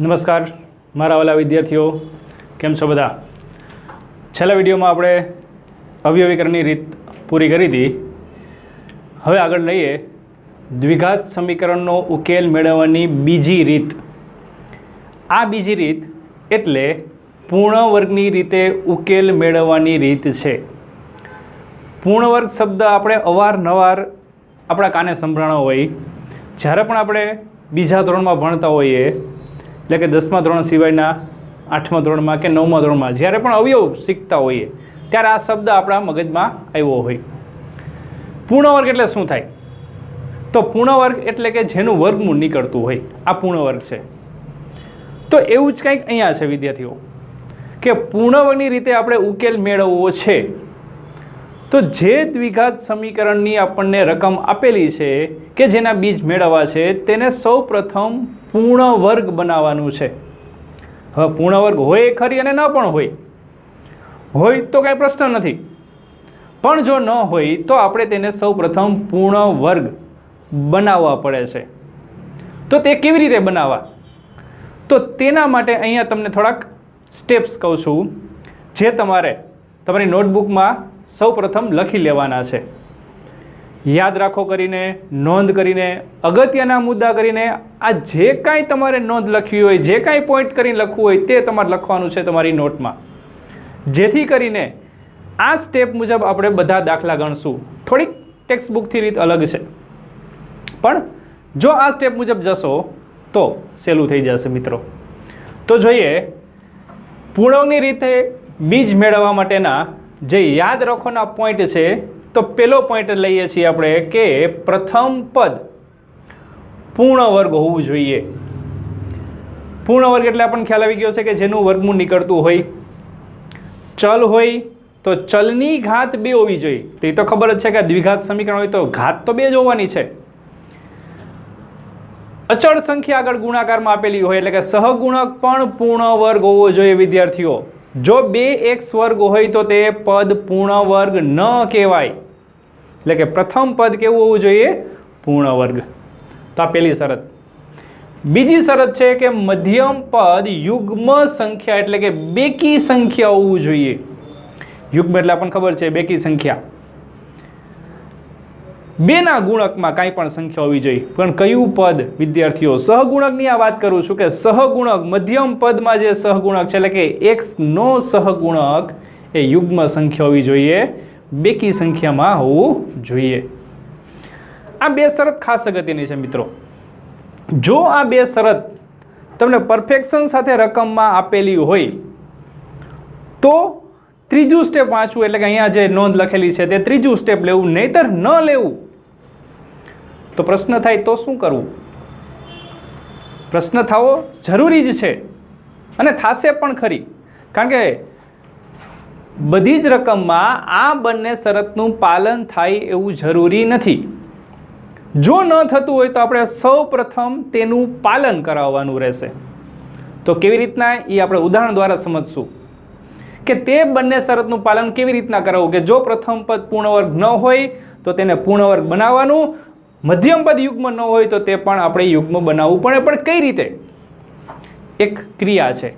નમસ્કાર મારા વાલા વિદ્યાર્થીઓ, કેમ છો બધા? છેલ્લા વિડીયોમાં આપણે અવયવીકરણની રીત પૂરી કરી હતી. હવે આગળ લઈએ દ્વિઘાત સમીકરણનો ઉકેલ મેળવવાની બીજી રીત. આ બીજી રીત એટલે પૂર્ણ વર્ગની રીતે ઉકેલ મેળવવાની રીત છે. પૂર્ણ વર્ગ શબ્દ આપણે અવારનવાર આપણા કાને સંભળાણો હોય. જ્યારે પણ આપણે બીજા ધોરણમાં ભણતા હોઈએ, એટલે કે 10મા ધોરણ સિવાયના 8મા ધોરણમાં કે 9મા ધોરણમાં જ્યારે પણ અવયવ શીખતા હોઈએ ત્યારે આ શબ્દ આપણા મગજમાં આવ્યો હોય. પૂર્ણ વર્ગ એટલે શું થાય? તો પૂર્ણ વર્ગ એટલે કે જેનું વર્ગમૂળ નીકળતું હોય, આ પૂર્ણ વર્ગ છે. તો એવું જ કંઈક અહીંયા છે વિદ્યાર્થીઓ, કે પૂર્ણ વર્ગની રીતે આપણે ઉકેલ મેળવવો છે. તો જે દ્વિઘાત સમીકરણની આપણને રકમ આપેલી છે કે જેના બીજ મેળવવા છે તેને સૌ પ્રથમ પૂર્ણ વર્ગ બનાવવાનું છે. હવે પૂર્ણ વર્ગ હોય ખરી અને ન પણ હોય તો કાંઈ પ્રશ્ન નથી, પણ જો ન હોય તો આપણે તેને સૌ પ્રથમ પૂર્ણ વર્ગ બનાવવા પડે છે. તો તે કેવી રીતે બનાવવા? તો તેના માટે અહીંયા તમને થોડાક સ્ટેપ્સ કહું છું, જે તમારે તમારી નોટબુકમાં સૌ પ્રથમ લખી લેવાના છે. યાદ રાખો કરીને, નોંધ કરીને, અગત્યના મુદ્દા કરીને, આ જે કાંઈ તમારે નોંધ લખવી હોય, જે કાંઈ પોઈન્ટ કરીને લખવું હોય તે તમારે લખવાનું છે તમારી નોટમાં, જેથી કરીને આ સ્ટેપ મુજબ આપણે બધા દાખલા ગણશું. થોડીક ટેક્સ્ટ બુકથી રીત અલગ છે, પણ જો આ સ્ટેપ મુજબ જશો તો સહેલું થઈ જશે મિત્રો. તો જોઈએ પૂર્ણવની રીતે બીજ મેળવવા માટેના જે યાદ રાખવાના પોઈન્ટ છે. તો પહેલો પોઈન્ટ લઈએ છીએ આપણે કે પ્રથમ પદ પૂર્ણ વર્ગ હોવું જોઈએ. પૂર્ણ વર્ગ એટલે આપણને ખ્યાલ આવી ગયો છે કે જેનું વર્ગમૂળ નીકળતું હોય. ચલ હોય તો ચલની ઘાત 2 હોવી જોઈએ. તો એ તો ખબર જ છે કે દ્વિઘાત સમીકરણ હોય તો ઘાત તો 2 જ હોવાની છે. અચળ સંખ્યા આગળ ગુણાકારમાં આપેલી હોય એટલે કે સહગુણક પણ પૂર્ણ વર્ગ હોવો જોઈએ વિદ્યાર્થીઓ. જો 2x વર્ગ હોય તો તે પદ પૂર્ણ વર્ગ ન કહેવાય. એટલે કે પ્રથમ પદ કેવું હોવું જોઈએ? પૂર્ણ વર્ગ. તો આ પહેલી શરત. બીજી શરત છે કે મધ્યમ પદ યુગ્મ સંખ્યા એટલે કે બેકી સંખ્યા હોવું જોઈએ. યુગ્મ એટલે આપણને ખબર છે બેકી સંખ્યા. બેના ગુણકમાં કાંઈ પણ સંખ્યા હોવી જોઈએ. પણ કયું પદ વિદ્યાર્થીઓ? સહગુણકની આ વાત કરું છું કે સહગુણક મધ્યમ પદમાં જે સહગુણક છે એટલે કે x નો સહગુણક એ યુગ્મ સંખ્યા હોવી જોઈએ, બેકી સંખ્યામાં હોવું જોઈએ. આ બે શરત ખાસ અગત્યની છે મિત્રો. જો આ બે શરત તમને પરફેક્શન સાથે રકમમાં આપેલી હોય તો ત્રીજું સ્ટેપ વાંચવું, એટલે કે અહીંયા જે નોંધ લખેલી છે તે ત્રીજું સ્ટેપ લેવું, નહીતર ન લેવું. તો પ્રશ્ન થાય તો શું કરવું? પ્રશ્ન થવો જરૂરી જ છે અને થશે પણ ખરી, કારણ કે બધી જ રકમમાં આ બંને શરતનું પાલન થાય એવું જરૂરી નથી. જો ન થતું હોય તો આપણે સૌ પ્રથમ તેનું પાલન કરાવવાનું રહેશે. તો કેવી રીતના એ આપણે ઉદાહરણ દ્વારા સમજશું કે તે બંને શરતનું પાલન કેવી રીતના કરાવવું. કે જો પ્રથમ પદ પૂર્ણ વર્ગ ન હોય તો તેને પૂર્ણ વર્ગ બનાવવાનું, મધ્યમ પદ યુગ્મ ન હોય તો તે પણ આપણે યુગ્મ બનાવવું પડે. પણ કઈ રીતે? એક ક્રિયા છે,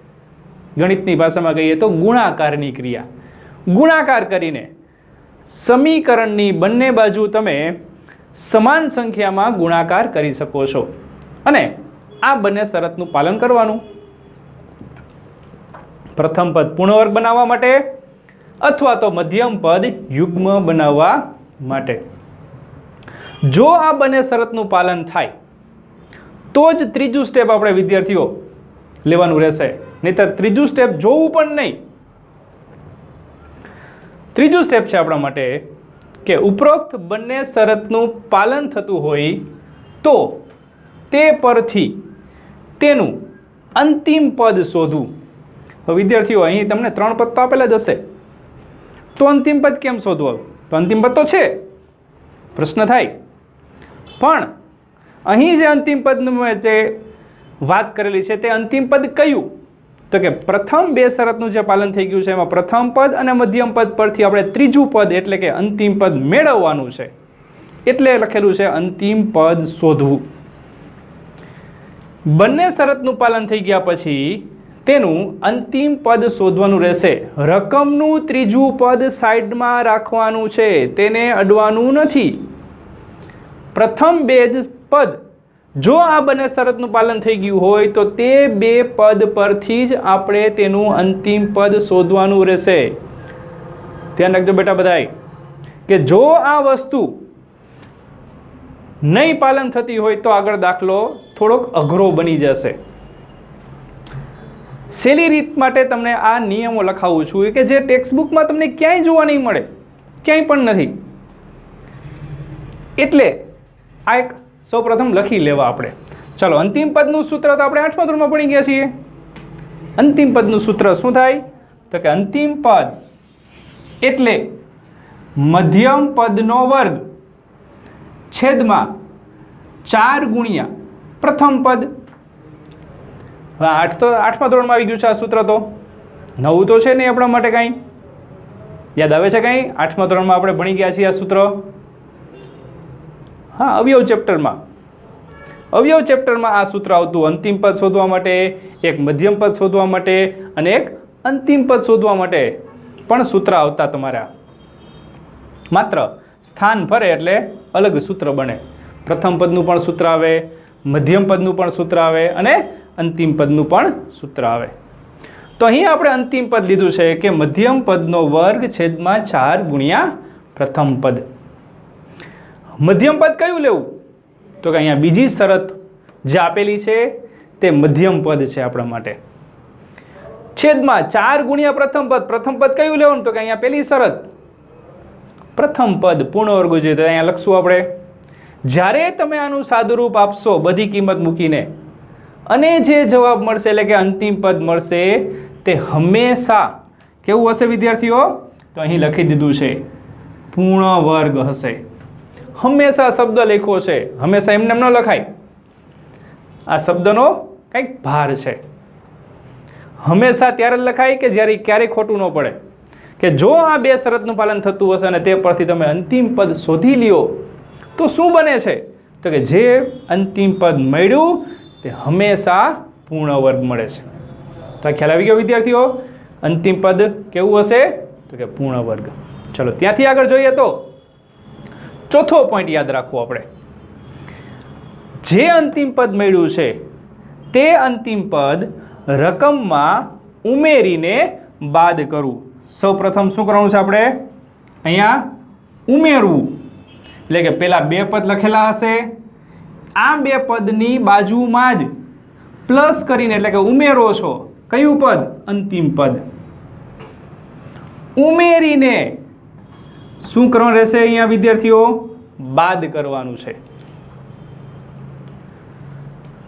ગણિતની ભાષામાં કહીએ તો ગુણાકારની ક્રિયા. ગુણાકાર કરીને સમીકરણની બંને બાજુ તમે સમાન સંખ્યામાં ગુણાકાર કરી શકો છો અને આ બંને શરતનું પાલન કરવાનું. પ્રથમ પદ પૂર્ણ વર્ગ બનાવવા માટે અથવા તો મધ્યમ પદ યુગ્મ બનાવવા માટે. જો આ બંને શરતનું પાલન થાય તો જ ત્રીજું સ્ટેપ આપણે વિદ્યાર્થીઓ લેવાનું રહેશે, નહીંતર ત્રીજું સ્ટેપ જોવું પણ નહીં. ત્રીજું સ્ટેપ છે આપણા માટે કે ઉપરોક્ત બંને શરતનું પાલન થતું હોય તો તે પરથી તેનું અંતિમ પદ શોધવું. વિદ્યાર્થીઓ અહીં તમને 3 પદ તો આપેલા જ હશે, તો અંતિમ પદ કેમ શોધવું? તો અંતિમ પદ તો છે. પ્રશ્ન થાય પણ અહીં જે અંતિમ પદનું જે વાત કરેલી છે તે અંતિમ પદ કયું? તો કે પ્રથમ બે શરતનું જે પાલન થઈ ગયું છે એમાં પ્રથમ પદ અને મધ્યમ પદ પરથી આપણે ત્રીજું પદ એટલે કે અંતિમ પદ મેળવવાનું છે. એટલે લખેલું છે અંતિમ પદ શોધવું. બંને શરતનું પાલન થઈ ગયા પછી તેનું અંતિમ પદ શોધવાનું રહેશે. રકમનું ત્રીજું પદ સાઈડમાં રાખવાનું છે, તેને અડવાનું નથી. પ્રથમ બે જ પદ જો આ બંને શરતનું પાલન થઈ ગયું હોય તો તે બે પદ પરથી જ આપણે તેનું અંતિમ પદ શોધવાનું રહેશે. ધ્યાન રાખજો બેટા બધાય કે જો આ વસ્તુ નહીં પાલન થતી હોય તો આગળ દાખલો થોડોક અઘરો બની જશે. સહેલી રીત માટે તમને આ નિયમો લખાવું છું કે જે ટેક્સ્ટબુકમાં તમને ક્યાંય જોવા નહીં મળે, ક્યાંય પણ નથી. એટલે આ એક સૌપ્રથમ લખી લેવા આપણે. ચાલો, અંતિમ પદનું સૂત્ર તો આપણે 8મા ધોરણમાં ભણી ગયા છીએ. અંતિમ પદનું સૂત્ર શું થાય તો કે અંતિમ પદ એટલે મધ્યમ પદનો વર્ગ છેદમાં 4 ગુણ્યા પ્રથમ પદ. હવે 8મા ધોરણમાં આવી ગયું છે આ સૂત્ર. તો નવું તો છે નહીં આપણા માટે કાંઈ. યાદ આવે છે કાંઈ? 8મા ધોરણમાં આપણે ભણી ગયા છીએ આ સૂત્ર. હા, અવયવ ચેપ્ટરમાં આ સૂત્ર આવતું. અંતિમ પદ શોધવા માટે, એક મધ્યમ પદ શોધવા માટે અને એક અંતિમ પદ શોધવા માટે પણ સૂત્ર આવતા તમારા. માત્ર સ્થાન ફરે એટલે અલગ સૂત્ર બને. પ્રથમ પદનું પણ સૂત્ર આવે, મધ્યમ પદનું પણ સૂત્ર આવે અને અંતિમ પદનું પણ સૂત્ર આવે. તો અહીં આપણે અંતિમ પદ લીધું છે કે મધ્યમ પદનો વર્ગ છેદમાં 4 ગુણ્યા પ્રથમ પદ. મધ્યમ પદ કયું લેવું તો કે અહીંયા બીજી શરત જે આપેલી છે તે મધ્યમ પદ છે આપણા માટે. છેદમાં 4 ગુણ્યા પ્રથમ પદ. પ્રથમ પદ કયું લેવાનું તો કે અહીંયા પેલી શરત પ્રથમ પદ પૂર્ણ વર્ગ જોઈએ. તો અહીંયા લખશું આપણે. જ્યારે તમે આનું સાદુરૂપ આપશો બધી કિંમત મૂકીને અને જે જવાબ મળશે એટલે કે અંતિમ પદ મળશે તે હંમેશા કેવું હશે વિદ્યાર્થીઓ? તો અહીં લખી દીધું છે પૂર્ણ વર્ગ હશે. હંમેશા શબ્દ લખ્યો છે, હંમેશા એમને એમ ન લખાય. આ શબ્દનો કંઈક ભાર છે. હંમેશા ત્યારે લખાય કે જ્યારે ક્યારેય ખોટું ન પડે. કે જો આ બે શરતનું પાલન થતું હશે અને તે પરથી તમે અંતિમ પદ શોધી લ્યો તો શું બને છે તો કે જે અંતિમ પદ મળ્યું તે હંમેશા પૂર્ણ વર્ગ મળે છે. તો આ ખ્યાલ આવી ગયો વિદ્યાર્થીઓ? અંતિમ પદ કેવું હશે તો કે પૂર્ણ વર્ગ. ચલો ત્યાંથી આગળ જોઈએ તો ચોથો પોઈન્ટ યાદ રાખવો આપણે. જે અંતિમ પદ મળ્યું છે તે અંતિમ પદ રકમમાં ઉમેરીને બાદ કરવું. સૌ પ્રથમ શું કરવાનું છે આપણે? અહીંયા ઉમેરવું. એટલે કે પેલા બે પદ લખેલા હશે, આ બે પદની બાજુમાં જ પ્લસ કરીને એટલે કે ઉમેરો છો. કયું પદ? અંતિમ પદ. ઉમેરીને શું કરવાનું રહેશે અહીંયા વિદ્યાર્થીઓ? બાદ કરવાનું છે.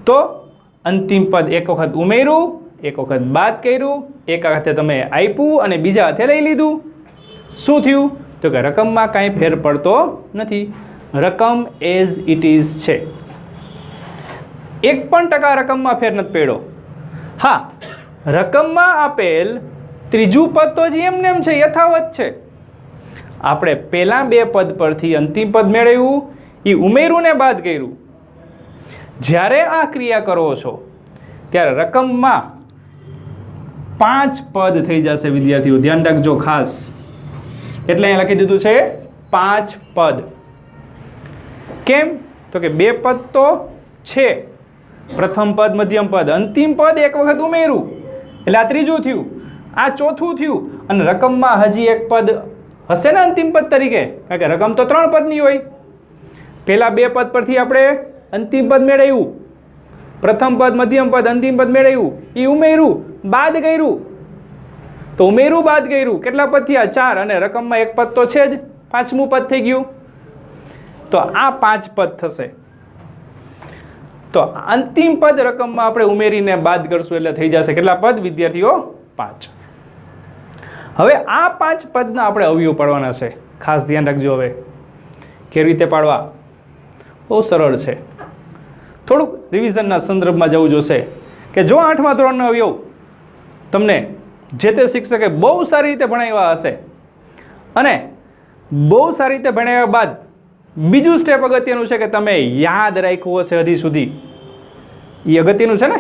તો અંતિમ પદ એક વખત ઉમેર્યું, એક વખત બાદ કર્યું, એક હાથે તમે આપ્યું અને બીજા હાથે લઈ લીધું. શું થયું તો કે રકમમાં કાંઈ ફેર પડતો નથી. રકમ એઝ ઇટ ઇઝ છે. 1% રકમમાં ફેર નથી પડ્યો. હા, રકમમાં આપેલ ત્રીજું પદ તો જ એમને એમ છે, યથાવત છે. આપણે પહેલા બે પદ પરથી અંતિમ પદ મેળવ્યું, એ ઉમેર્યું ને બાદ કર્યું. જ્યારે આ ક્રિયા કરો છો ત્યારે રકમમાં 5 પદ થઈ જશે વિદ્યાર્થીઓ. ધ્યાન રાખજો ખાસ. એટલે અહીંયા લખી દીધું છે 5 પદ. કેમ તો કે 2 પદ તો છે, પ્રથમ પદ, મધ્યમ પદ. અંતિમ પદ એક વખત ઉમેર્યું એટલે આ ત્રીજું થયું, આ ચોથું થયું અને રકમમાં હજી એક પદ હશે ને અંતિમ પદ તરીકે. કારણ કે રકમ તો 3 પદની હોય. પહેલા 2 પદ પરથી આપણે અંતિમ પદ મેળવ્યું, પ્રથમ પદ, મધ્યમ પદ, અંતિમ પદ મેળવ્યું, એ ઉમેર્યું, બાદ કર્યું. તો ઉમેર્યું, બાદ કર્યું, કેટલા પદ થયા? 4. અને રકમમાં એક પદ તો છે જ, 5મું પદ થઈ ગયું. તો આ 5 પદ થશે. તો અંતિમ પદ રકમમાં આપણે ઉમેરીને બાદ કરશું એટલે થઈ જશે કેટલા પદ વિદ્યાર્થીઓ? 5. હવે આ 5 પદના આપણે અવયવ પાડવાના છે. ખાસ ધ્યાન રાખજો. હવે કેવી રીતે પાડવા? બહુ સરળ છે. થોડુંક રિવિઝનના સંદર્ભમાં જવું જોશે કે જો 8મા ધોરણનો અવયવ તમને જે તે શિક્ષકે બહુ સારી રીતે ભણાવ્યા હશે અને બહુ સારી રીતે ભણાવ્યા બાદ બીજું સ્ટેપ અગત્યનું છે કે તમે યાદ રાખ્યું હશે હજી સુધી. એ અગત્યનું છે ને,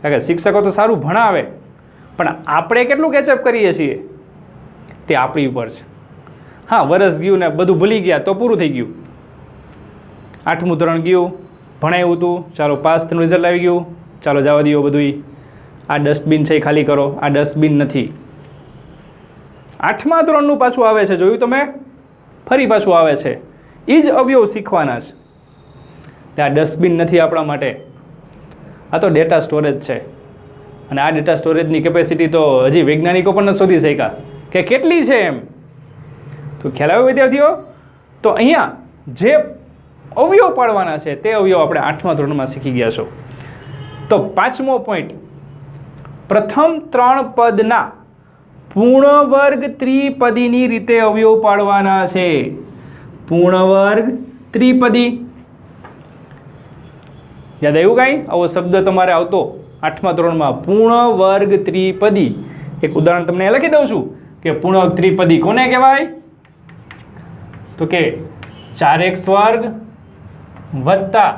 કારણ કે શિક્ષકો તો સારું ભણાવે પણ આપણે કેટલું કેચઅપ કરીએ છીએ તે આપણી ઉપર છે. હા, વરસ ગયું ને બધું ભૂલી ગયા તો પૂરું થઈ ગયું. 8મું ધોરણ ગયું, ભણાવ્યું હતું, ચાલો પાસ થયું, રિઝલ્ટ આવી ગયું, ચાલો જવા દો બધું. આ ડસ્ટબિન છે એ ખાલી કરો. આ ડસ્ટબિન નથી. 8મા ધોરણનું પાછું આવે છે, જોયું તમે? ફરી પાછું આવે છે. એ જ અવયવ શીખવાના છે. આ ડસ્ટબિન નથી આપણા માટે, આ તો ડેટા સ્ટોરેજ છે. અને આ ડેટા સ્ટોરેજની કેપેસિટી તો હજી વૈજ્ઞાનિકો પણ નથી શોધી શક્યા કે કેટલી છે એમ. તો ખ્યાલ આવ્યો વિદ્યાર્થીઓ? તો અહીંયા જે અવયવ પાડવાના છે તે અવયવ આપણે 8મા ધોરણમાં શીખી ગયા છો. તો 5મો પોઈન્ટ, પ્રથમ 3 પદના પૂર્ણ વર્ગ ત્રિપદીની રીતે અવયવ પાડવાના છે. પૂર્ણ વર્ગ ત્રિપદી યાદ આવ્યું કાંઈ? આવો શબ્દ તમારે આવતો 8મા ધોરણમાં, પૂર્ણ વર્ગ ત્રિપદી. એક ઉદાહરણ તમને લખી દઉં છું કે પૂર્ણ વર્ગ ત્રિપદી કોને કહેવાય? તો કે 4x વર્ગ વત્તા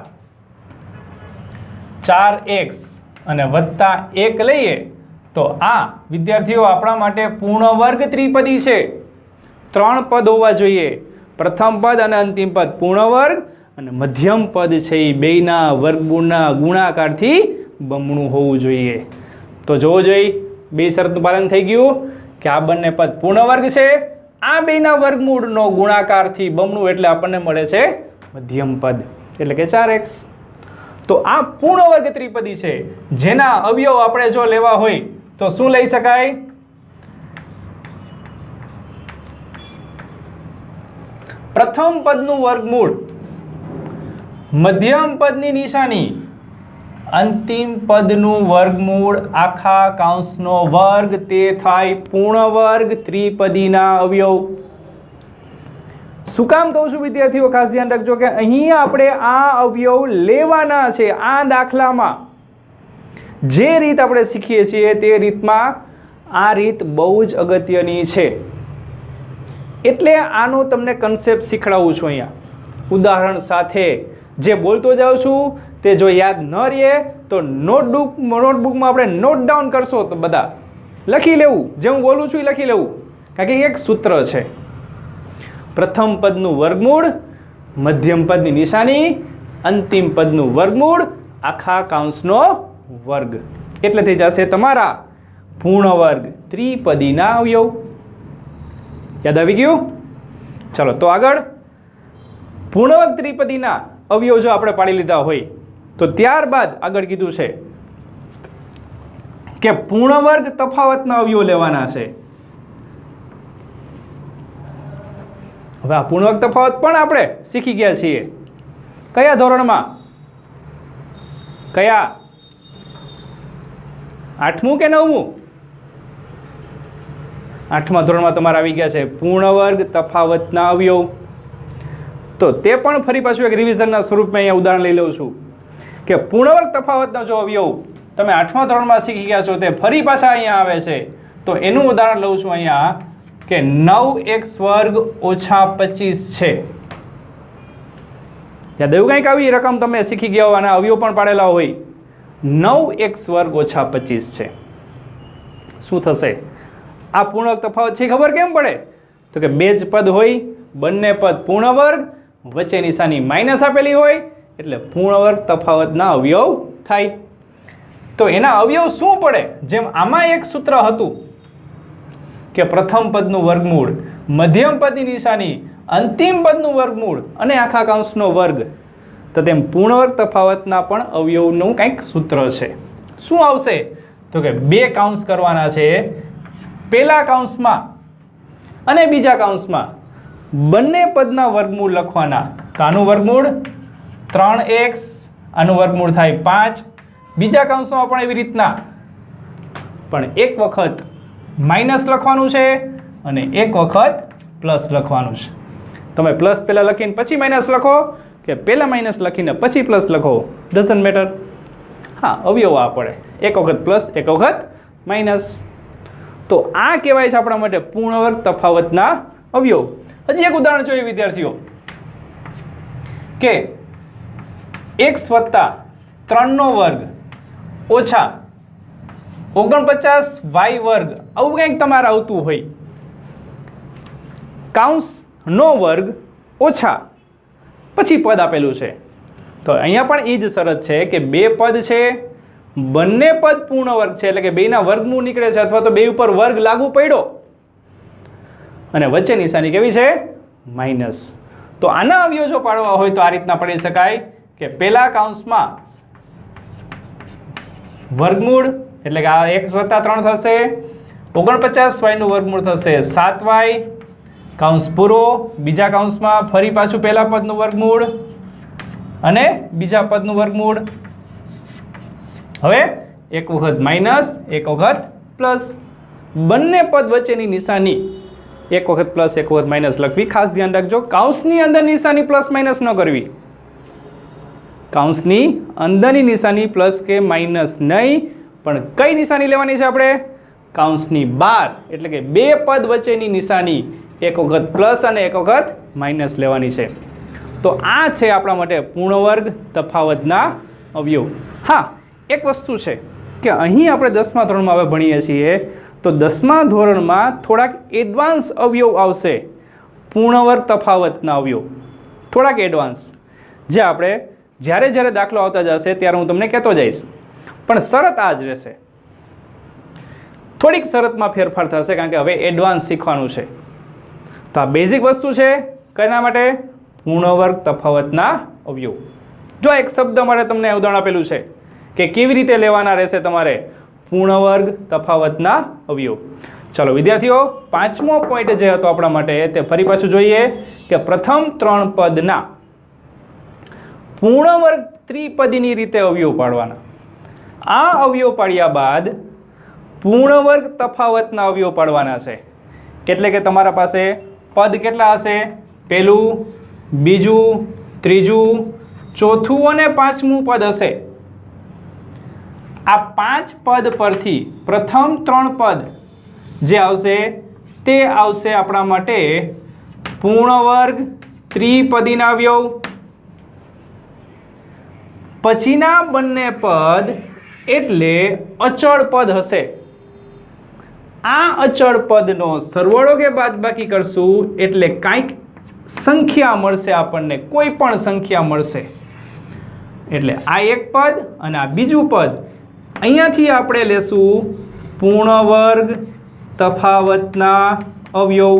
4x અને વત્તા 1 લઈએ તો આ વિદ્યાર્થીઓ આપણા માટે પૂર્ણ વર્ગ ત્રિપદી છે. 3 પદ હોવા જોઈએ, પ્રથમ પદ અને અંતિમ પદ પૂર્ણ વર્ગ, અને મધ્યમ પદ છે એ બેયના વર્ગમૂળના ગુણાકારથી બમણું હોવું જોઈએ. તો જોવો જોઈએ બે શરતનું પાલન થઈ ગયું કે આ બંને પદ પૂર્ણ વર્ગ છે, આ બેયના વર્ગમૂળનો ગુણાકારથી બમણું એટલે આપણને મળે છે મધ્યમ પદ એટલે કે 4x. તો આ પૂર્ણ વર્ગ ત્રિપદી છે જેના અવયવ આપણે જો લેવા હોય તો શું લઈ શકાય? પ્રથમ પદનું વર્ગમૂળ, મધ્યમ પદની નિશાની, અંતિમ પદનું વર્ગમૂળ આખા કૌંસનો વર્ગ, તે થાય પૂર્ણ વર્ગ ત્રિપદીના અવયવ. શું કામ કહું છું વિદ્યાર્થીઓ? ખાસ ધ્યાન રાખજો કે અહીં આપણે આ અવયવ લેવાના છે. આ દાખલામાં જે રીત આપણે શીખીએ છીએ તે રીતમાં આ રીત બહુ જ અગત્યની છે. એટલે આનો તમને કન્સેપ્ટ શીખડાવું છું અહીંયા ઉદાહરણ સાથે. જે બોલતો જાઉં છું તે જો યાદ ન રહે તો નોટબુકમાં આપણે નોટ ડાઉન કરશો તો બધા લખી લેવું, જે હું બોલું છું એ લખી લેવું, કારણ કે એક સૂત્ર છે. પ્રથમ પદનું વર્ગમૂળ, મધ્યમ પદની નિશાની, અંતિમ પદનું વર્ગમૂળ આખા કૌંસનો વર્ગ, એટલે થઈ જશે તમારા પૂર્ણ વર્ગ ત્રિપદીના અવયવ. યાદ આવી ગયું? ચાલો તો આગળ. પૂર્ણ વર્ગ ત્રિપદીના અવયવ જો આપણે પાડી લીધા હોય તો ત્યારબાદ આગળ કીધું છે કે પૂર્ણ વર્ગ તફાવતના અવયવ લેવાના છે. હવે આ પૂર્ણ વર્ગ તફાવત પણ આપણે શીખી ગયા છીએ. કયા ધોરણમાં? કયા? 8મું કે 9મું? 8મા ધોરણમાં તમારે આવી ગયા છે પૂર્ણ વર્ગ તફાવતના અવયવ. તો તે પણ ફરી પાછું એક રિવિઝનના સ્વરૂપમાં અહીંયા ઉદાહરણ લઈ લઉં છું કે પૂર્ણ વર્ગ તફાવતના જો અવયવ તમે 8મા ધોરણમાં શીખી ગયા છો તે ફરી પાછા અહીંયા આવે છે. તો એનું ઉદાહરણ લઉં છું અહીંયા કે 9x વર્ગ ઓછા 25 છે. યાદ એવું કંઈક આવી રકમ તમે શીખી ગયા હોવાના અવયવ પણ પાડેલા હોય. 9x વર્ગ ઓછા 25 છે. શું થશે? આ પૂર્ણ વર્ગ તફાવત છે ખબર કેમ પડે? તો કે બે જ પદ હોય, બંને પદ પૂર્ણ વર્ગ, વચ્ચે નિશાની માઇનસ આપેલી હોય એટલે પૂર્ણ વર્ગ તફાવતના અવયવ થાય. તો એના અવયવ શું પડે? જેમ આમાં એક સૂત્ર હતું કે પ્રથમ પદનું વર્ગમૂળ, મધ્યમ પદની નિશાની, અંતિમ પદનું વર્ગમૂળ અને આખા કૌંસનો વર્ગ, તો તેમ પૂર્ણ વર્ગ તફાવતના પણ અવયવનું કંઈક સૂત્ર છે. શું આવશે? તો કે બે કૌંસ કરવાના છે. પહેલા કૌંસમાં અને બીજા કૌંસમાં બંને પદના વર્ગમૂળ લખવાના. તો આનું વર્ગમૂળ 3x, આનું વર્ગમૂળ થાય 5. બીજા કૌંસમાં પણ એવી રીતના, પણ એક વખત માઇનસ લખવાનું છે અને એક વખત પ્લસ લખવાનું છે. તમે પ્લસ પહેલાં લખીને પછી માઇનસ લખો કે પહેલાં માઇનસ લખીને પછી પ્લસ લખો, ડઝન્ટ મેટર. હા, અવયવ આ પડે, એક વખત પ્લસ એક વખત માઇનસ. તો આ કહેવાય છે આપણા માટે પૂર્ણ વર્ગ તફાવતના અવયવ. હજી એક ઉદાહરણ જોઈએ વિદ્યાર્થીઓ કે x વત્તા 3નો વર્ગ ઓછા 49y વર્ગ આવું કંઈક તમારે આવતું હોય, કૌંસનો વર્ગ ઓછા પછી પદ આપેલું છે, તો અહીંયા પણ એ જ શરત છે કે બે પદ છે, બંને પદ પૂર્ણ વર્ગ છે, એટલે કે બેના વર્ગમૂળ નીકળે છે અથવા તો બે ઉપર વર્ગ લાગુ પડ્યો અને વચ્ચે નિશાની કેવી છે? માઇનસ. તો આના અવયવ જો પાડવા હોય તો આ રીતના પાડી શકાય કે પહેલા કૌંસમાં વર્ગમૂળ એટલે કે આ x + 3 થશે, 49y નું વર્ગમૂળ થશે 7y, કૌંસ પૂરો. બીજા કૌંસમાં ફરી પાછું પહેલા પદનું વર્ગમૂળ અને બીજા પદનું વર્ગમૂળ. હવે એક વખત માઇનસ એક વખત પ્લસ, બંને પદ વચ્ચેની નિશાની એક વખત પ્લસ એક વખત માઇનસ લખવી. ખાસ ધ્યાન રાખજો, કૌંસની અંદર નિશાની પ્લસ માઇનસ ન કરવી, કૌંસની અંદરની નિશાની પ્લસ કે માઇનસ નહીં, પણ કઈ નિશાની લેવાની છે આપણે? કૌંસની બહાર, એટલે કે બે પદ વચ્ચેની નિશાની એક વખત પ્લસ અને એક વખત માઇનસ લેવાની છે. તો આ છે આપણા માટે પૂર્ણ વર્ગ તફાવતના અવયવ. હા, એક વસ્તુ છે કે અહીં આપણે 10મા ધોરણમાં હવે ભણીએ છીએ, તો 10મા ધોરણમાં થોડાક એડવાન્સ અવયવ આવશે, પૂર્ણ વર્ગ તફાવતના અવયવ થોડાક એડવાન્સ, જે આપણે જ્યારે દાખલો આવતા જશે ત્યારે હું તમને કહેતો જઈશ. પણ શરત આ જ રહેશે, થોડીક શરતમાં ફેરફાર થશે કારણ કે હવે એડવાન્સ શીખવાનું છે. તો આ બેઝિક વસ્તુ છે કના માટે? પૂર્ણ વર્ગ તફાવતના અવયવ. જો એક શબ્દ માટે તમને ઉદાહરણ આપેલું છે કે કેવી રીતે લેવાના રહેશે તમારે પૂર્ણ વર્ગ તફાવતના અવયવ. ચાલો વિદ્યાર્થીઓ, 5મો પોઈન્ટ જે હતો આપણા માટે તે ફરી પાછું જોઈએ કે પ્રથમ 3 પદના પૂર્ણ વર્ગ ત્રિપદીની રીતે અવયવ પાડવાના. આ અવયવ પાડ્યા બાદ પૂર્ણ વર્ગ તફાવતના અવયવ પાડવાના છે. એટલે કે તમારા પાસે પદ કેટલા હશે? પહેલું, બીજું, ત્રીજું, ચોથું અને 5મું પદ હશે. આ 5 પદ પરથી પ્રથમ 3 પદ જે આવશે તે આવશે આપણા માટે પૂર્ણ વર્ગ ત્રિપદીના અવયવ. પછીના બંને પદ એટલે અચળ પદ હશે. આ અચળ પદનો સરવાળો કે બાદબાકી કરશું એટલે કાંઈક સંખ્યા મળશે આપણને, કોઈ પણ સંખ્યા મળશે. એટલે આ એક પદ અને આ બીજું પદ, અહીંયાથી આપણે લેશું પૂર્ણ વર્ગ તફાવતના અવયવ.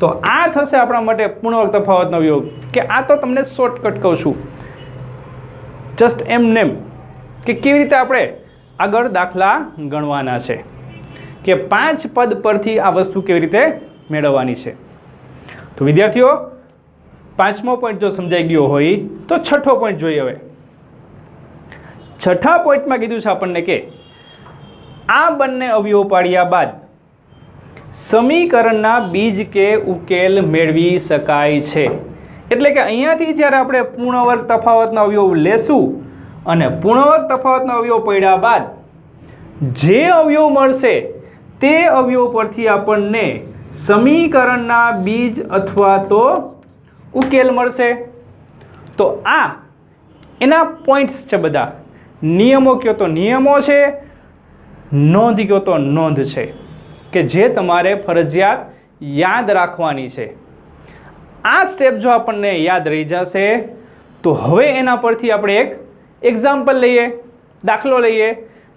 તો આ થશે આપણા માટે પૂર્ણ વર્ગ તફાવતનો અવયવ. કે આ તો તમને શોર્ટકટ કહું છું, જસ્ટ એમ કે કેવી રીતે આપણે આગળ દાખલા ગણવાના છે, કે 5 પદ પરથી આ વસ્તુ કેવી રીતે મેળવવાની છે. તો વિદ્યાર્થીઓ, 5મો પોઈન્ટ જો સમજાઈ ગયો હોય તો 6થો પોઈન્ટ જોઈએ. હવે 6થા પોઈન્ટમાં કીધું છે આપણને કે આ બંને અવયવ પાડ્યા બાદ સમીકરણના બીજ કે ઉકેલ મેળવી શકાય છે. એટલે કે અહીંયાથી જ્યારે આપણે પૂર્ણ વર્ગ તફાવતના અવયવ લેશું અને પૂર્ણ વર્ગ તફાવતના અવયવ પડ્યા બાદ જે અવયવ મળશે તે અવયવ પરથી આપણને સમીકરણના બીજ અથવા તો ઉકેલ મળશે. તો આ એના પોઈન્ટ્સ છે બધા. નિયમો કયો તો નિયમો છે, નોંધ કયો તો નોંધ છે, કે જે તમારે ફરજિયાત યાદ રાખવાની છે. આ સ્ટેપ જો આપણને યાદ રહી જશે તો હવે એના પરથી આપણે એક એક્ઝામ્પલ લઈએ, દાખલો લઈએ,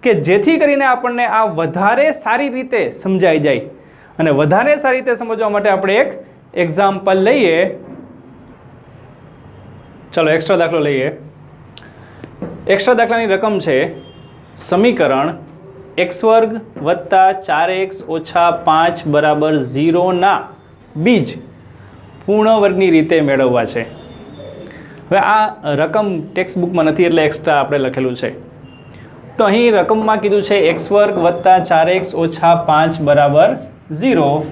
કે જેથી કરીને આપણને આ વધારે સારી રીતે સમજાઈ જાય. અને વધારે સારી રીતે સમજવા માટે આપણે એક એક્ઝામ્પલ લઈએ. ચલો એક્સ્ટ્રા દાખલો લઈએ. એક્સ્ટ્રા દાખલાની રકમ છે સમીકરણ x² + 4x - 5 = 0 ના બીજ પૂર્ણ વર્ગની રીતે મેળવવા છે. હવે આ રકમ ટેક્સ્ટ બુકમાં નથી એટલે એક્સ્ટ્રા આપણે લખેલું છે. તો અહીં રકમમાં કીધું છે x² + 4x - 5 = 0.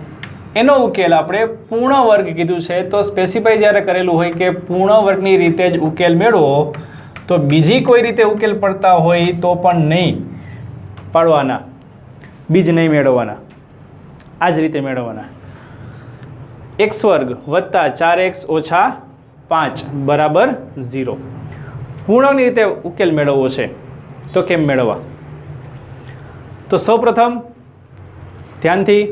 એનો ઉકેલ આપણે પૂર્ણ વર્ગ કીધું છે. તો સ્પેસિફાઈ જ્યારે કરેલું હોય કે પૂર્ણ વર્ગની રીતે જ ઉકેલ મેળવો, તો બીજી કોઈ રીતે ઉકેલ પડતા હોય તો પણ નહીં પાડવાના, બીજ નહીં મેળવવાના, આ જ રીતે મેળવવાના. x² + 4x - 5 = 0. પૂર્ણાંકની રીતે ઉકેલ મેળવવો છે તો કેમ મેળવવા? તો સૌપ્રથમ ધ્યાનથી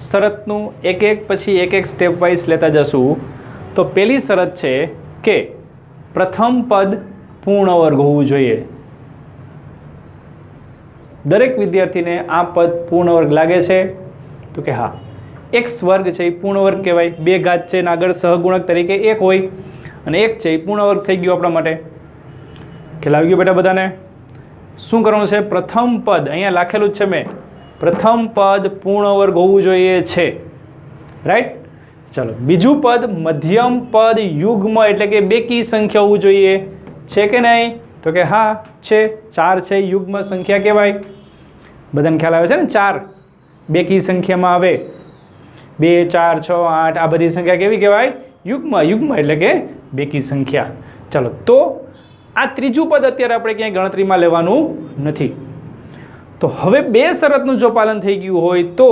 શરતનું એક એક પછી એક એક સ્ટેપ વાઇઝ લેતા જશું. તો પહેલી શરત છે કે પ્રથમ પદ પૂર્ણ વર્ગ હોવું જોઈએ. દરેક વિદ્યાર્થીને આ પદ પૂર્ણ વર્ગ લાગે છે? તો કે હા. એક્સ વર્ગ છે એ પૂર્ણ વર્ગ કહેવાય. 2 ઘાત છે ને આગળ સહગુણક તરીકે 1 હોય અને 1 છે એ પૂર્ણ વર્ગ થઈ ગયો આપણા માટે. ખ્યાલ આવી ગયો બેટા બધાને? શું કરવાનું છે? પ્રથમ પદ અહીંયા લખેલું જ છે મેં, પ્રથમ પદ પૂર્ણ વર્ગ હોવું જોઈએ છે. રાઈટ? ચાલો, બીજું પદ મધ્યમ પદ યુગ્મ એટલે કે બેકી સંખ્યા હોવું જોઈએ છે કે નહીં? તો કે હા છે. 4 છે યુગ્મ સંખ્યા કહેવાય. બધાને ખ્યાલ આવે છે ને? 4 બેકી સંખ્યામાં આવે. 2 4 6 8 આ બધી સંખ્યા કેવી કહેવાય? યુગ્મ. યુગ્મ એટલે કે બેકી સંખ્યા. ચાલો, તો આ ત્રીજું પદ અત્યારે આપણે ક્યાંય ગણતરીમાં લેવાનું નથી. તો હવે 2 શરતનું જો પાલન થઈ ગયું હોય તો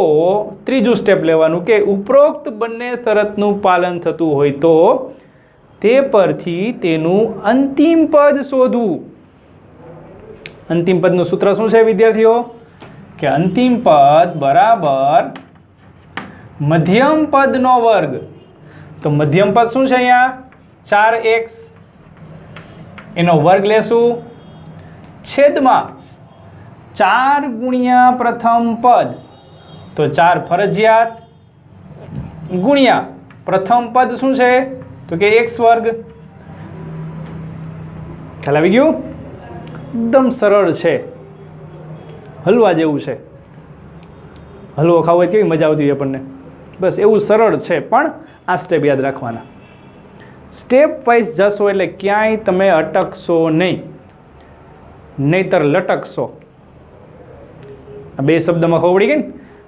ત્રીજું સ્ટેપ લેવાનું કે ઉપરોક્ત બંને શરતનું પાલન થતું હોય તો તે પરથી તેનું અંતિમ પદ શોધવું. અંતિમ પદનું સૂત્ર શું છે વિદ્યાર્થીઓ? કે અંતિમ પદ બરાબર મધ્યમ પદનો વર્ગ. તો મધ્યમ પદ શું છે અહીંયા? 4x, એનો વર્ગ લેશું છેદમાં 4 ગુણ્યા પ્રથમ પદ. તો 4 ફરજિયાત ગુણ્યા પ્રથમ પદ શું છે? તો કે x વર્ગ. ખ્યાલ આવી ગયું? એકદમ સરળ છે, હલવા જેવું છે. હલવો ખાવો હોય કેવી મજા આવતી હોય આપણને, બસ એવું સરળ છે. પણ આ સ્ટેપ યાદ રાખવાના. સ્ટેપ વાઇઝ જશો એટલે ક્યાંય તમે અટકશો નહીં, નહીતર લટકશો. આ 2 શબ્દમાં ખબર પડી ગઈ ને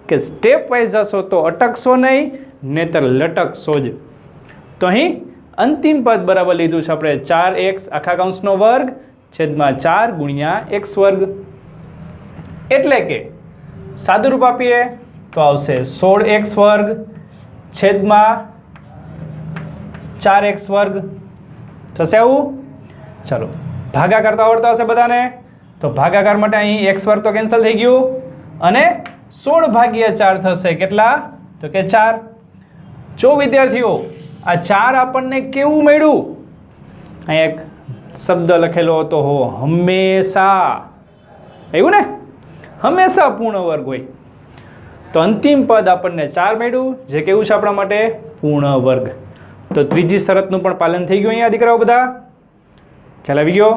કે સ્ટેપ વાઇઝ જશો તો અટકશો નહીં, નહીતર લટકશો જ. તો અહીં અંતિમ પદ બરાબર લીધું છે આપણે 4x આખા કૌંસનો વર્ગ છેદમાં 4 ગુણ્યા x વર્ગ. એટલે કે સાદુરૂપ આપીએ તો આવશે 16x વર્ગ છેદમાં 4x વર્ગ થશે આવું. ચાલો, ભાગાકાર તો આવડતો હશે બધાને? તો ભાગાકાર માટે અહીં x વર્ગ તો કેન્સલ થઈ ગયું અને 16 ભાગ્યા 4 થશે. કેટલા? તો કે 4. જો વિદ્યાર્થીઓ આ 4 આપણને કેવું મળ્યું? અહીં એક શબ્દ લખેલો હતો હો, હંમેશા. એવું ને? હંમેશા પૂર્ણ વર્ગ હોય. તો અંતિમ પદ આપણને 4 મળ્યું, જે કેવું છે આપણા માટે? પૂર્ણ વર્ગ. તો ત્રીજી શરતનું પણ પાલન થઈ ગયું અહીંયા દીકરાઓ બધા? ખ્યાલ આવી ગયો?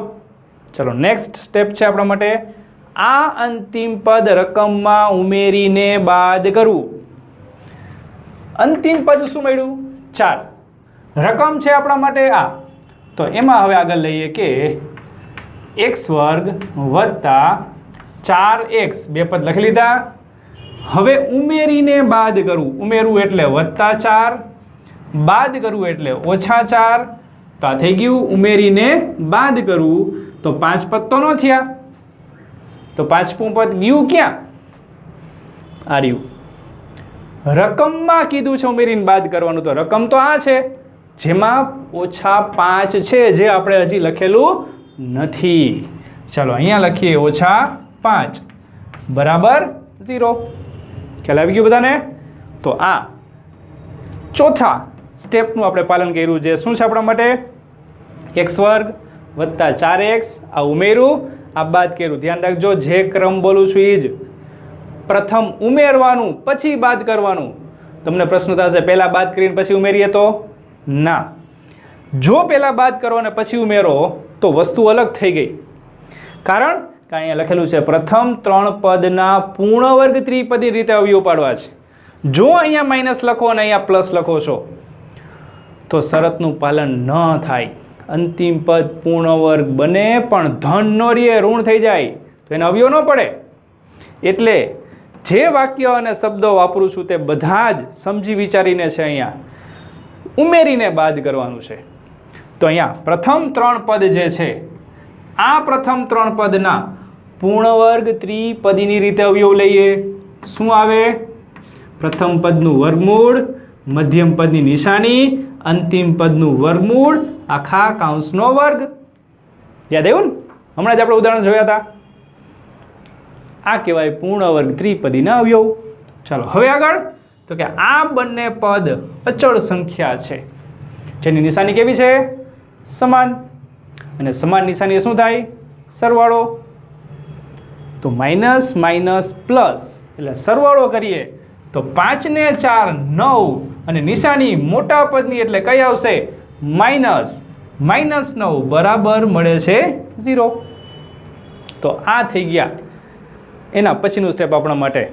ચલો, નેક્સ્ટ સ્ટેપ છે આપણા માટે આ અંતિમ પદ રકમમાં ઉમેરીને બાદ કરવું. અંતિમ પદ શું મળ્યું? 4. રકમ છે આપણા માટે આ. તો એમાં હવે આગળ લઈએ કે x વર્ગ વત્તા 4x, 2 પદ લખી લીધા. હવે ઉમેરીને બાદ કરવું. ઉમેરવું એટલે વત્તા 4, બાદ કરવું એટલે ઓછા 4. તો આ થઈ ગયું. ઉમેરીને બાદ કરવું તો 5 પદ તો ન થયા. તો 5મું પદ ગયું ક્યાં? આ રહ્યું. રકમમાં કીધું છે ઉમેરીને બાદ કરવાનું, તો રકમ તો આ છે જેમાં ઓછા 5 છે, જે આપણે હજી લખેલું નથી. ચાલો, અહીંયા લખીએ ઓછા 5 બરાબર 0. ખ્યાલ આવી ગયું બધાને? તો આ ચોથા સ્ટેપનું આપણે પાલન કર્યું. જે શું છે આપણા માટે? x વર્ગ વત્તા 4x. આ ઉમેરું, આ બાદ કર્યું. ધ્યાન રાખજો, જે ક્રમ બોલું છું એ જ. પ્રથમ ઉમેરવાનું પછી બાદ કરવાનું. તમને પ્રશ્ન થશે પહેલાં બાદ કરીને પછી ઉમેરીએ તો? ના. જો પહેલાં બાદ કરો અને પછી ઉમેરો તો વસ્તુ અલગ થઈ ગઈ. કારણ કે અહીંયા લખેલું છે પ્રથમ 3 પદના પૂર્ણ વર્ગ ત્રિપદી રીતે અવયવ પાડવા છે. જો અહીંયા માઇનસ લખો અને અહીંયા પ્લસ લખો છો તો શરતનું પાલન ન થાય. અંતિમ પદ પૂર્ણ વર્ગ બને પણ ધન નો રીએ ઋણ થઈ જાય તો એને અવયવ ન પડે. એટલે જે વાક્ય અને શબ્દો વાપરું છું તે બધા જ સમજી વિચારીને છે અહીંયા ઉમેરીને બાદ કરવાનું છે. તો અહીંયા પ્રથમ 3 પદ જે છે, આ પ્રથમ 3 પદના પૂર્ણ વર્ગ ત્રિપદીની રીતે અવયવ લઈએ. શું આવે? પ્રથમ પદનું વર્ગમૂળ, મધ્યમ પદની નિશાની, અંતિમ પદનું વર્ગમૂળ આખા કૌંસનો વર્ગ. યાદ આવ્યું ને? હમણાં જ આપણે ઉદાહરણ જોયા હતા. આ કહેવાય પૂર્ણ વર્ગ ત્રિપદીના અવયવ. ચાલો હવે આગળ, તો કે આ બંને પદ અચળ સંખ્યા છે જેની નિશાની કેવી છે? સમાન. અને સમાન નિશાની શું થાય? સરવાળો. તો માઇનસ માઇનસ પ્લસ એટલે સરવાળો કરીએ તો 5 ને 4 9 અને નિશાની મોટા પદની એટલે કઈ આવશે? માઇનસ. -9 બરાબર મળે છે 0. તો આ થઈ ગયા. એના પછીનું સ્ટેપ આપણા માટે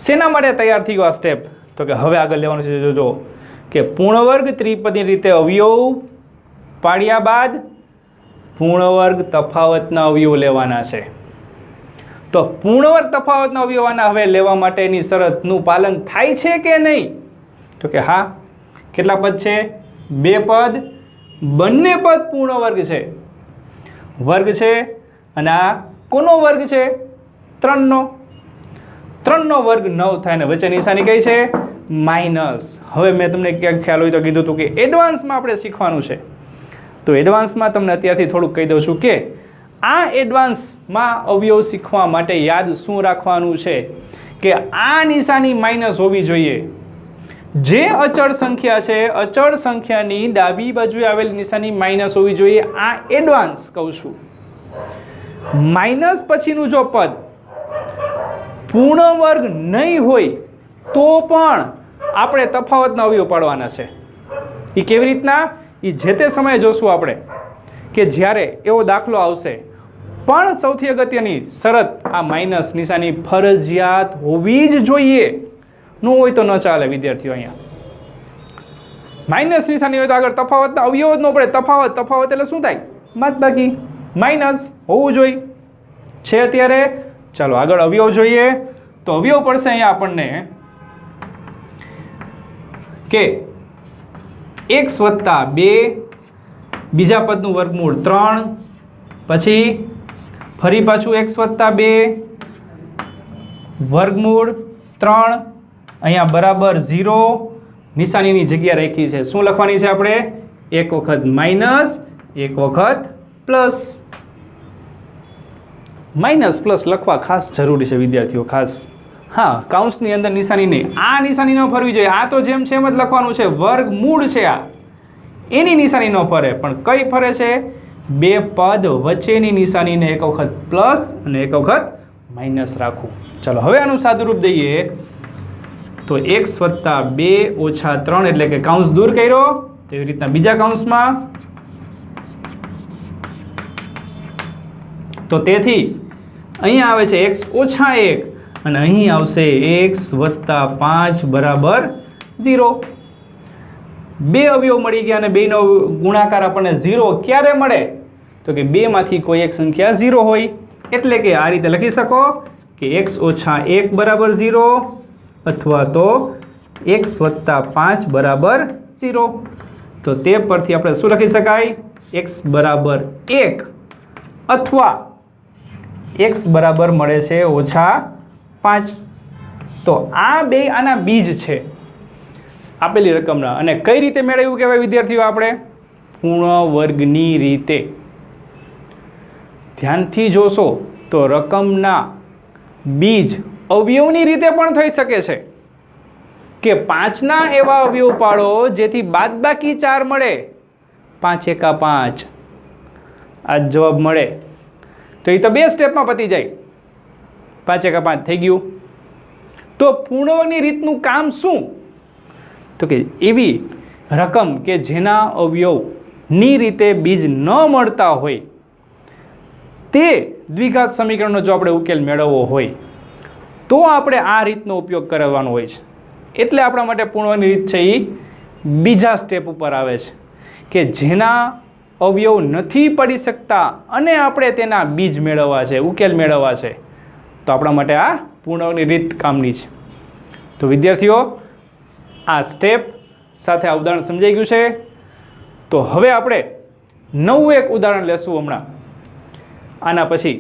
શેના માટે તૈયાર થઈ ગયો આ સ્ટેપ? તો કે હવે આગળ લેવાનું છે. જોજો કે પૂર્ણ વર્ગ ત્રિપદી રીતે અવયવ પાડ્યા બાદ પૂર્ણ વર્ગ તફાવતના અવયવ લેવાના છે. તો પૂર્ણ વર્ગ તફાવતના અવયવના હવે લેવા માટેની શરતનું પાલન થાય છે કે નહીં? તો કે હા. કેટલા પદ છે? 2 પદ. બંને પદ પૂર્ણ વર્ગ છે. વર્ગ છે અને આ કોનો વર્ગ છે? 3નો. 3નો વર્ગ 9 થાય ને વચ્ચે નિશાની કઈ છે? માઇનસ. હવે મેં તમને ક્યાંક ખ્યાલ હોય તો કીધું હતું કે એડવાન્સમાં આપણે શીખવાનું છે. તો એડવાન્સમાં તમને અત્યારથી થોડુંક કહી દઉં છું કે આ એડવાન્સમાં અવયવ શીખવા માટે યાદ શું રાખવાનું છે કે આ નિશાની માઇનસ હોવી જોઈએ. જે અચળ સંખ્યા છે અચળ સંખ્યાની ડાબી બાજુએ આવેલી નિશાની માઇનસ હોવી જોઈએ. આ એડવાન્સ કહું છું. માઇનસ પછીનું જો પદ પૂર્ણ વર્ગ નહીં હોય તો પણ આપણે તફાવતના અવયવ પાડવાના છે. એ કેવી રીતના? એ જે તે સમયે જોશું આપણે કે જ્યારે એવો દાખલો આવશે. પણ સૌથી અગત્યની શરત આ માઇનસ નિશાની ફરજિયાત હોવી જ જોઈએ. ન હોય તો ન ચાલે વિદ્યાર્થીઓ. અહીંયા માઇનસ નિશાની હોય તો આગળ તફાવતના અવયવ જ ન પડે. તફાવત એટલે શું થાય? બાદબાકી. માઇનસ હોવું જોઈએ છે અત્યારે. ચાલો આગળ અવયવ જોઈએ. તો અવયવ પડશે અહીંયા આપણને કે x + 2 બીજા પદનું વર્ગમૂળ 3 પછી ફરી પાછું x + 2 વર્ગમૂળ 3 અહીંયા બરાબર 0 નિશાનીની જગ્યા રાખી છે. શું લખવાની છે આપણે? એક વખત માઇનસ એક વખત પ્લસ. માઇનસ પ્લસ લખવા ખાસ જરૂરી છે વિદ્યાર્થીઓ. ખાસ હા, કાઉન્સની અંદર નિશાની નહીં. આ નિશાની ન ફરવી જોઈએ. આ તો જેમ છે એમ જ લખવાનું છે. વર્ગમૂળ છે આ, એની નિશાની ન ફરે. પણ કઈ ફરે છે? 2 પદ વચ્ચેની નિશાનીને એક વખત પ્લસ અને એક વખત માઇનસ રાખવું. ચાલો હવે આનું સાદુરૂપ દઈએ તો x + 2 - 3 એટલે કે કાઉન્સ દૂર કર્યો. તેવી રીતના બીજા કાઉન્સમાં તો તેથી અહીંયા આવે છે x - 1 અને અહીં આવશે x + 5 બરાબર 0. 2 અવયવ મળી ગયા અને બેનો ગુણાકાર આપણને 0 ક્યારે મળે? તો કે 2 માંથી કોઈ એક સંખ્યા 0 હોય. એટલે કે આ રીતે લખી શકો કે x - 1 બરાબર 0 અથવા તો x + 5 બરાબર 0. તો તે પરથી આપણે શું લખી શકાય? x બરાબર 1 અથવા x બરાબર મળે છે -5. તો આ બે આના બીજ છે આપેલી રકમના. અને કઈ રીતે મેળવ્યું કહેવાય વિદ્યાર્થીઓ? આપણે પૂર્ણ વર્ગની રીતે. ધ્યાનથી જોશો તો રકમના બીજ અવયવની રીતે પણ થઈ શકે છે કે 5ના એવા અવયવ પાડો જેથી બાદબાકી 4 મળે. 5 × 5 આ જવાબ મળે. તો એ તો 2 સ્ટેપમાં પતી જાય. 5 × 5 થઈ ગયું. તો પૂર્ણ વર્ગની રીતનું કામ શું? તો કે એવી રકમ કે જેના અવયવની રીતે બીજ ન મળતા હોય તે દ્વિઘાત સમીકરણનો જો આપણે ઉકેલ મેળવવો હોય તો આપણે આ રીતનો ઉપયોગ કરવાનો હોય છે. એટલે આપણા માટે પૂર્ણ વર્ગની રીત છે એ બીજા સ્ટેપ ઉપર આવે છે કે જેના અવયવ નથી પડી શકતા અને આપણે તેના બીજ મેળવવા છે, ઉકેલ મેળવવા છે. તો આપણા માટે આ પૂર્ણ વર્ગની રીત કામની છે. તો વિદ્યાર્થીઓ આ સ્ટેપ સાથે આ ઉદાહરણ સમજાઈ ગયું છે. તો હવે આપણે નવું એક ઉદાહરણ લેશું હમણાં. આના પછી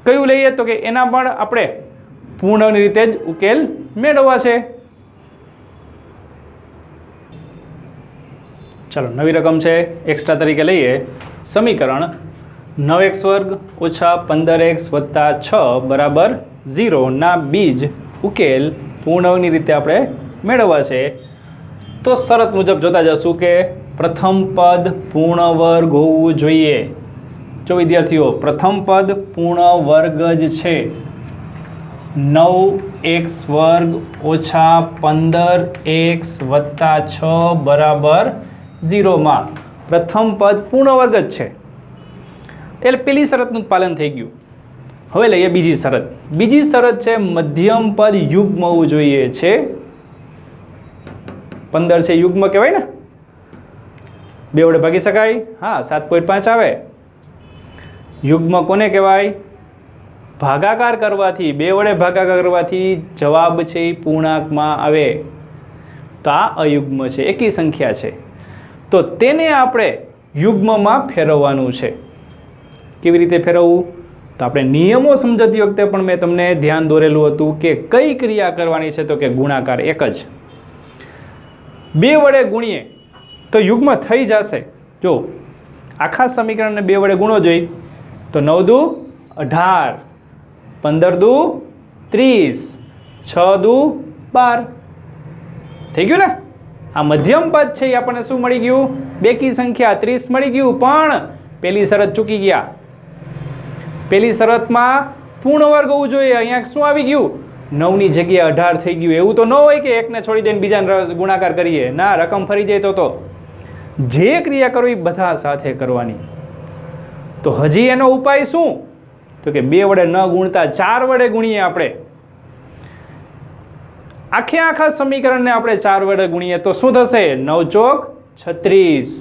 કયું લઈએ? તો કે એના પણ આપણે પૂર્ણની રીતે જ ઉકેલ મેળવવા છે. ચાલો નવી રકમ છે એક્સ્ટ્રા તરીકે લઈએ. સમીકરણ 9x વર્ગ ઓછા 15x વત્તા 6 બરાબર 0 ના બીજ ઉકેલ પૂર્ણ વર્ગની રીતે આપણે મેળવવા છે. તો શરત મુજબ જોતા જશું કે પ્રથમ પદ પૂર્ણ વર્ગ હોવું જોઈએ. જો વિદ્યાર્થીઓ પ્રથમ પદ પૂર્ણ વર્ગ જ છે. 9x વર્ગ ઓછા 15x વત્તા 6 બરાબર 0માં પ્રથમ પદ પૂર્ણ વર્ગ જ છે. એટલે પેલી શરતનું પાલન થઈ ગયું. હવે લઈએ બીજી શરત. બીજી શરત છે મધ્યમ પદ યુગ્મ હોવું જોઈએ છે. 15 છે યુગ્મ કહેવાય ને, 2 વડે ભાગી શકાય. હા, 7.5 આવે. યુગ્મ કોને કહેવાય? ભાગાકાર કરવાથી, 2 વડે ભાગાકાર કરવાથી જવાબ છે એ પૂર્ણાંકમાં આવે. તો આ અયુગ્મ છે, એકી સંખ્યા છે. તો તેને આપણે યુગ્મમાં ફેરવવાનું છે. કેવી રીતે ફેરવવું? તો આપણે નિયમો સમજતી વખતે પણ મેં તમને ધ્યાન દોરેલું હતું કે કઈ ક્રિયા કરવાની છે. તો કે ગુણાકાર એક જ. 2 વડે ગુણીએ તો યુગ્મ થઈ જશે. જો આખા સમીકરણને 2 વડે ગુણો જોઈ તો 9 દુ 18, 15 દુ 30, 6 દુ 12 થઈ ગયું ને. આ મધ્યમ પદ છે એ આપણને શું મળી ગયું? બેકી સંખ્યા 30 મળી ગયું. પણ પેલી શરત ચૂકી ગયા. પેલી શરતમાં પૂર્ણ વર્ગ હોવું જોઈએ. અહીંયા શું આવી ગયું? 9ની જગ્યાએ 18 થઈ ગયું. એવું તો ન હોય કે એકને છોડી દઈને બીજાને ગુણાકાર કરીએ. ના, રકમ ફરી જાય તો જે ક્રિયા કરવી બધા સાથે કરવાની. તો હજી એનો ઉપાય શું? તો કે 2 વડે ન ગુણતા 4 વડે ગુણીએ. આપણે આખા સમીકરણને આપણે 4 વડે ગુણીએ તો શું થશે? 9 ચોક 36,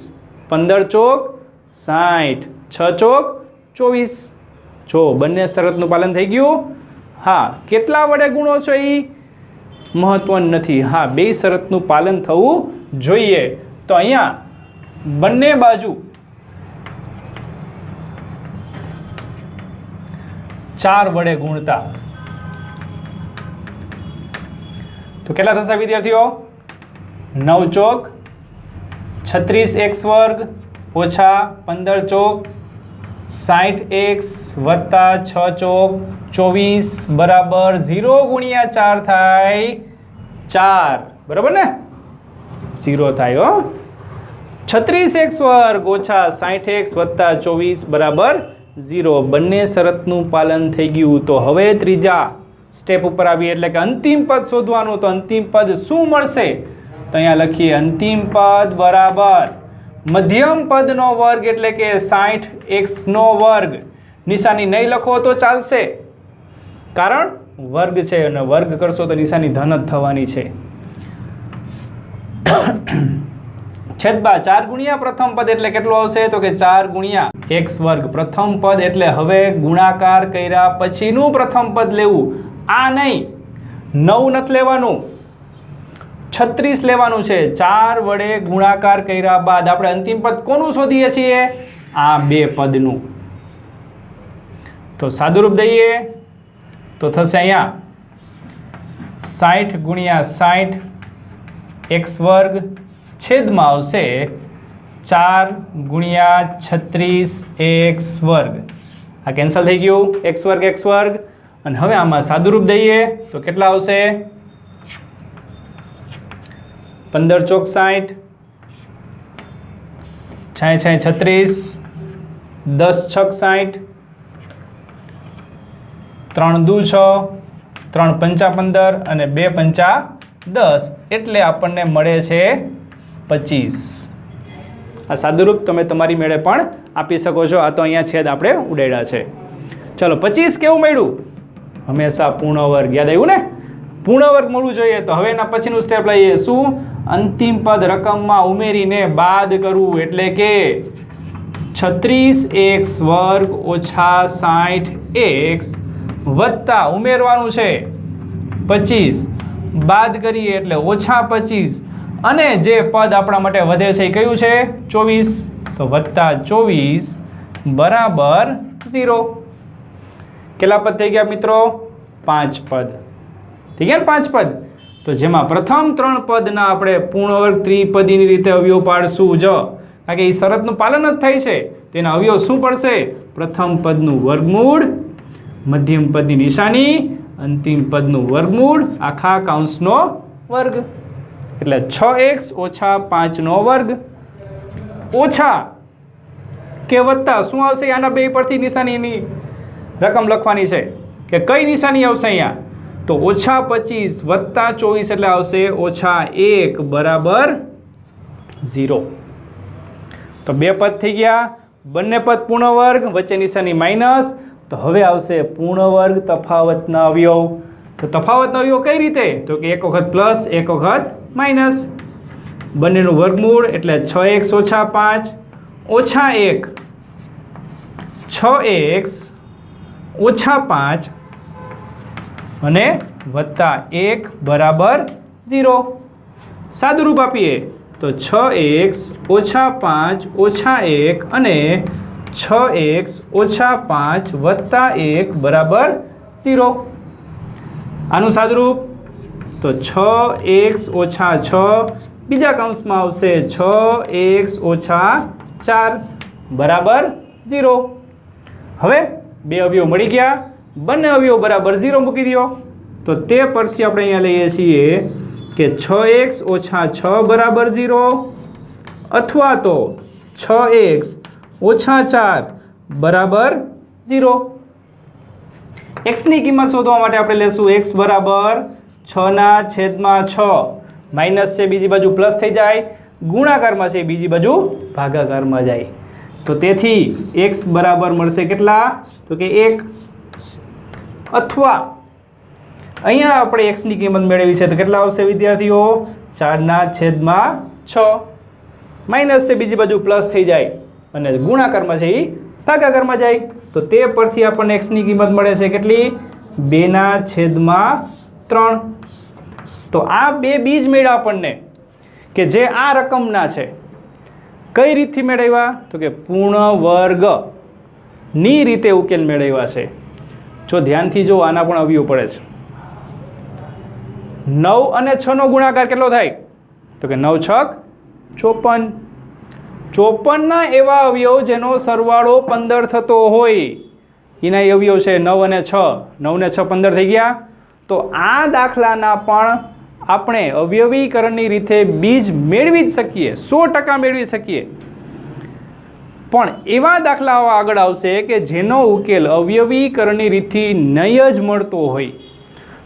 15 ચોક 60, 6 ચોક 24. જો બંને શરતનું પાલન થઈ ગયું. હા, કેટલા વડે ગુણો છો એ મહત્વનું નથી. હા, 2 શરતનું પાલન થવું જોઈએ. તો અહીંયા બંને બાજુ 4 વડે ગુણતા તો કેટલા થશે વિદ્યાર્થીઓ? 9 ચોક 36x વર્ગ ઓછા 15 ચોક 60x વત્તા 6 ચોક 24 બરાબર 0 ગુણ્યા 4 થાય 4. બરાબર ને? 0 થાય. હો, 36x વર્ગ ઓછા 60x વત્તા 24 બરાબર 0. બંને શરતનું પાલન થઈ ગયું. તો હવે ત્રીજા સ્ટેપ ઉપર આવીએ એટલે કે અંતિમ પદ શોધવાનું. તો અંતિમ પદ શું મળશે? તો અહીંયા લખીએ અંતિમ પદ બરાબર મધ્યમ પદનો વર્ગ એટલે કે 60x નો વર્ગ. નિશાની નહીં લખો તો ચાલશે, કારણ વર્ગ છે અને વર્ગ કરશો તો નિશાની ધન જ થવાની છે. છેદમાં 4 ગુણ્યા પ્રથમ પદ એટલે કેટલું આવશે? તો કે 4 ગુણ્યા x વર્ગ પ્રથમ પદ. એટલે હવે ગુણાકાર કર્યા પછીનું પ્રથમ પદ લેવું. આ નહીં, 9 નથી લેવાનું, 36 લેવાનું છે. 4 વડે ગુણાકાર કર્યા બાદ આપણે અંતિમ પદ કોનું શોધીએ છીએ? આ 2 પદનું. તો સાદુરૂપ દઈએ તો થશે અહીંયા 60 ગુણ્યા 60 x વર્ગ છેદમાં આવશે 4 ગુણ્યા 36 x વર્ગ. આ કેન્સલ થઈ ગયું. x વર્ગ. અને હવે આમાં સાદુરૂપ દઈએ તો કેટલા આવશે? 15 ચોક 60, 6 36, 10 છક 60, 3 દુ 6, 3 પંચા 15 અને 2 પંચા 10 એટલે આપણને મળે છે 25. આ સાદુરૂપ તમે તમારી મેળે પણ આપી શકો છો. આ તો અહીંયા છેદ આપણે ઉડાડ્યા છે. ચલો, 25 કેવું મળ્યું? હંમેશા પૂર્ણ વર્ગ. યાદ આવ્યું ને? પૂર્ણ વર્ગ મળવું જોઈએ. તો હવે એના પછીનું સ્ટેપ લઈએ. શું? અંતિમ પદ રકમમાં ઉમેરીને બાદ કરવું. એટલે કે 36x વર્ગ ઓછા 60x વત્તા ઉમેરવાનું છે 25, બાદ કરીએ એટલે ઓછા 25, અને જે પદ આપણા માટે વધે છે એ કયું છે? 24. તો વત્તા 24 બરાબર 0. કેટલા પદ થઈ ગયા મિત્રો? 5 પદ. થઈ ગયા ને 5 પદ? તો જેમાં પ્રથમ 3 પદના આપણે પૂર્ણ વર્ગ ત્રિપદીની રીતે અવયવ પાડશું. જો કારણ કે એ શરતનું પાલન જ થાય છે. તો એના અવયવ શું પડશે? પ્રથમ પદનું વર્ગમૂળ, મધ્યમ પદની નિશાની, અંતિમ પદનું વર્ગમૂળ, આખા કૌંસનો વર્ગ. એટલે 6x ઓછા 5નો વર્ગ ઓછા કે વત્તા શું આવશે? આના બે પરથી નિશાનીની રકમ લખવાની છે કે કઈ નિશાની આવશે અહીંયા? તો ઓછા 25 વત્તા 24 એટલે આવશે ઓછા 1 બરાબર 0. તો બે પદ થઈ ગયા, બંને પદ પૂર્ણ વર્ગ, વચ્ચે નિશાની માઇનસ. તો હવે આવશે પૂર્ણ વર્ગ તફાવતના અવયવ. તો તફાવતનો અવયવ કઈ રીતે? તો કે એક વખત પ્લસ એક વખત માઇનસ, બંનેનું વર્ગમૂળ એટલે 6x ઓછા 5 ઓછા 1, 6x ઓછા 5 અને વત્તા 1 બરાબર 0. સાદુરૂપ આપીએ તો 6x ઓછા 5 ઓછા 1 અને 6x ઓછા 5 વત્તા 1 બરાબર 0. આનું સાદુરૂપ તો 6x ઓછા 6 બીજા કૌંસમાં આવશે 6x ઓછા 4 બરાબર 0. હવે બે અવયવ મળી ગયા, બંને અવયવ બરાબર 0 મૂકી દો. તો તે પરથી આપણે અહીંયા લઈએ છીએ કે 6x ઓછા 6 બરાબર 0 અથવા તો 6x ઓછા 4 બરાબર 0. xની કિંમત શોધવા માટે આપણે લેશું x બરાબર 6/6 માઇનસ છે બીજી બાજુ પ્લસ થઈ જાય, ગુણાકારમાં છે બીજી બાજુ ભાગાકારમાં જાય. તો તેથી x બરાબર મળશે કેટલા? તો કે 1. અથવા અહીંયા આપણે xની કિંમત મેળવી છે તો કેટલા આવશે વિદ્યાર્થીઓ? 4/6 માઇનસ છે બીજી બાજુ પ્લસ થઈ જાય અને ગુણાકારમાં છે એ ભાગાકારમાં જાય. તો તે પરથી આપણને xની કિંમત મળે છે કેટલી? 2/3. તો આ બે બીજ મેળવ્યા આપણને કે જે આ રકમના છે. કઈ રીતથી મેળવ્યા? તો કે પૂર્ણ વર્ગની રીતે ઉકેલ મેળવ્યા છે. જો ધ્યાનથી જો આના પણ અવયવ પડે છે. 9 અને 6નો ગુણાકાર કેટલો થાય? તો કે 9 6 54. 54ના એવા અવયવ જેનો સરવાળો 15 થતો હોય એના અવયવ છે 9 અને 6. 9 ને 6 15 થઈ ગયા. તો આ દાખલાના પણ આપણે અવયવીકરણની રીતે બીજ મેળવી જ શકીએ, 100% મેળવી શકીએ. પણ એવા દાખલાઓ આગળ આવશે કે જેનો ઉકેલ અવયવીકરણની રીતથી નહીં જ મળતો હોય.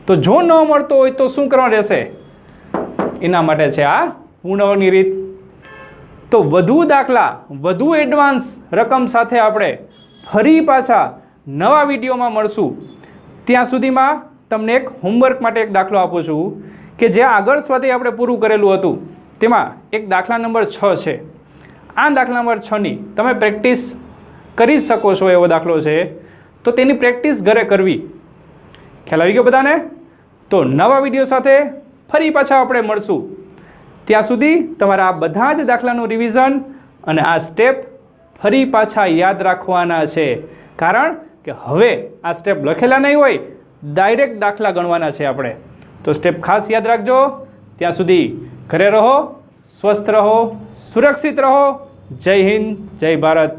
તો જો ન મળતો હોય તો શું કરવાનું રહેશે? એના માટે છે આ પૂર્ણવર્ગની રીત. તો વધુ દાખલા, વધુ એડવાન્સ રકમ સાથે આપણે ફરી પાછા નવા વિડીયોમાં મળશું. ત્યાં સુધીમાં તમને એક હોમવર્ક માટે એક દાખલો આપું છું કે જે આગળ સ્વાધ્યાય આપણે પૂરું કરેલું હતું તેમાં એક દાખલા નંબર 6 છે. આ દાખલા નંબર 6ની તમે પ્રેક્ટિસ કરી શકો છો એવો દાખલો છે. તો તેની પ્રેક્ટિસ ઘરે કરવી. ખ્યાલ આવી ગયો બધાને? તો નવા વિડીયો સાથે ફરી પાછા આપણે મળશું. ત્યાં સુધી તમારા આ બધા જ દાખલાનું રિવિઝન અને આ સ્ટેપ ફરી પાછા યાદ રાખવાના છે. કારણ કે હવે આ સ્ટેપ લખેલા નહીં હોય, ડાયરેક્ટ દાખલા ગણવાના છે આપણે. તો સ્ટેપ ખાસ યાદ રાખજો. ત્યાં સુધી ઘરે રહો, સ્વસ્થ રહો, સુરક્ષિત રહો. જય હિન્દ, જય ભારત.